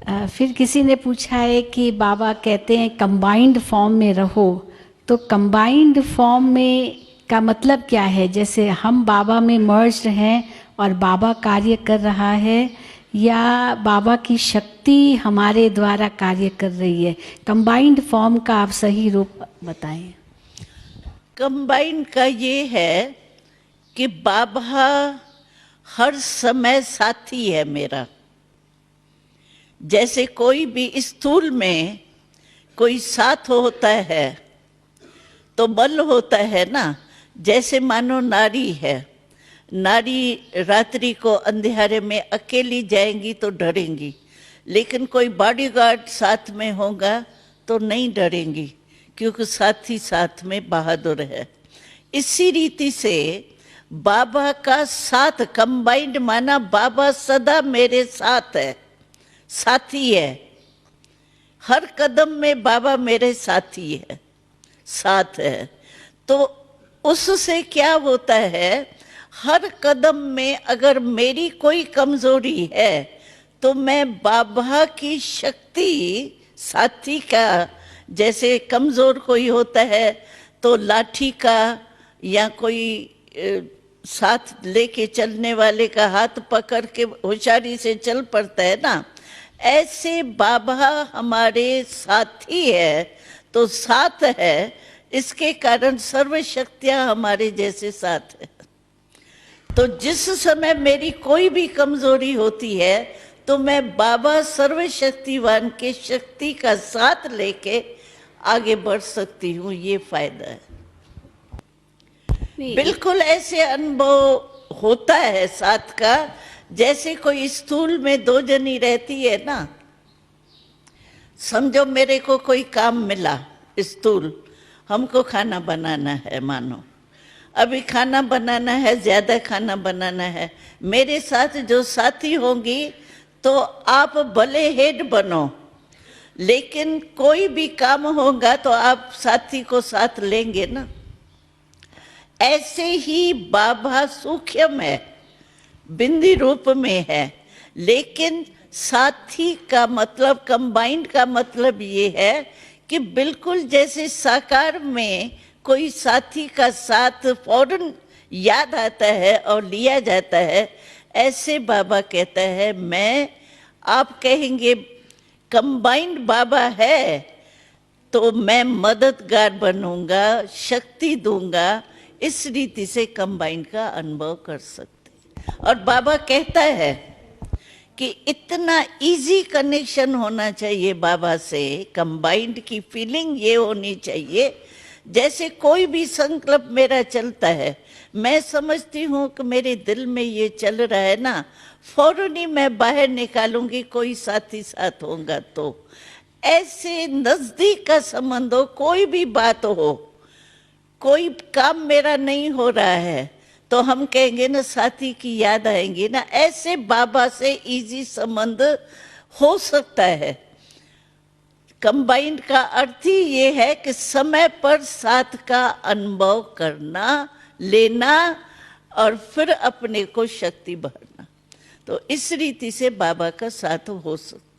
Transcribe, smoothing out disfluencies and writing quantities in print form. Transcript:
फिर किसी ने पूछा है कि बाबा कहते हैं कंबाइंड फॉर्म में रहो, तो कंबाइंड फॉर्म में का मतलब क्या है? जैसे हम बाबा में मर्ज हैं और बाबा कार्य कर रहा है, या बाबा की शक्ति हमारे द्वारा कार्य कर रही है? कंबाइंड फॉर्म का आप सही रूप बताएं। कंबाइंड का ये है कि बाबा हर समय साथी है मेरा। जैसे कोई भी स्थूल में कोई साथ होता है तो बल होता है ना। जैसे मानो नारी है, नारी रात्रि को अंधेरे में अकेली जाएंगी तो डरेंगी, लेकिन कोई बॉडीगार्ड साथ में होगा तो नहीं डरेंगी, क्योंकि साथी साथ में बहादुर है। इसी रीति से बाबा का साथ कंबाइंड माना बाबा सदा मेरे साथ है, साथी है। हर कदम में बाबा मेरे साथी है, साथ है। तो उससे क्या होता है, हर कदम में अगर मेरी कोई कमजोरी है तो मैं बाबा की शक्ति साथी का, जैसे कमजोर कोई होता है तो लाठी का या कोई साथ लेके चलने वाले का हाथ पकड़ के होशियारी से चल पड़ता है ना, ऐसे बाबा हमारे साथी है तो साथ है। इसके कारण सर्व शक्तियां हमारे जैसे साथ है। तो जिस समय मेरी कोई भी कमजोरी होती है तो मैं बाबा सर्वशक्तिवान के शक्ति का साथ लेके आगे बढ़ सकती हूँ। ये फायदा है। बिल्कुल ऐसे अनुभव होता है साथ का। जैसे कोई स्थूल में दो जनी रहती है ना, समझो मेरे को कोई काम मिला स्थूल, हमको खाना बनाना है, मानो अभी खाना बनाना है, ज्यादा खाना बनाना है। मेरे साथ जो साथी होंगी तो आप भले हेड बनो, लेकिन कोई भी काम होगा तो आप साथी को साथ लेंगे ना। ऐसे ही बाबा सूक्ष्म है, बिंदी रूप में है, लेकिन साथी का मतलब, कंबाइंड का मतलब ये है कि बिल्कुल जैसे साकार में कोई साथी का साथ फौरन याद आता है और लिया जाता है, ऐसे बाबा कहता है मैं, आप कहेंगे कंबाइंड बाबा है तो मैं मददगार बनूंगा, शक्ति दूंगा। इस रीति से कंबाइंड का अनुभव कर सकते। और बाबा कहता है कि इतना इजी कनेक्शन होना चाहिए बाबा से, कंबाइंड की फीलिंग ये होनी चाहिए। जैसे कोई भी संकल्प मेरा चलता है, मैं समझती हूँ कि मेरे दिल में ये चल रहा है ना, फौरन ही मैं बाहर निकालूंगी, कोई साथी साथ होगा तो। ऐसे नजदीक का संबंध हो, कोई भी बात हो, कोई काम मेरा नहीं हो रहा है तो हम कहेंगे ना साथी की याद आएंगी ना। ऐसे बाबा से इजी संबंध हो सकता है। कंबाइंड का अर्थ ही ये है कि समय पर साथ का अनुभव करना, लेना और फिर अपने को शक्ति भरना। तो इस रीति से बाबा का साथ हो सकता है।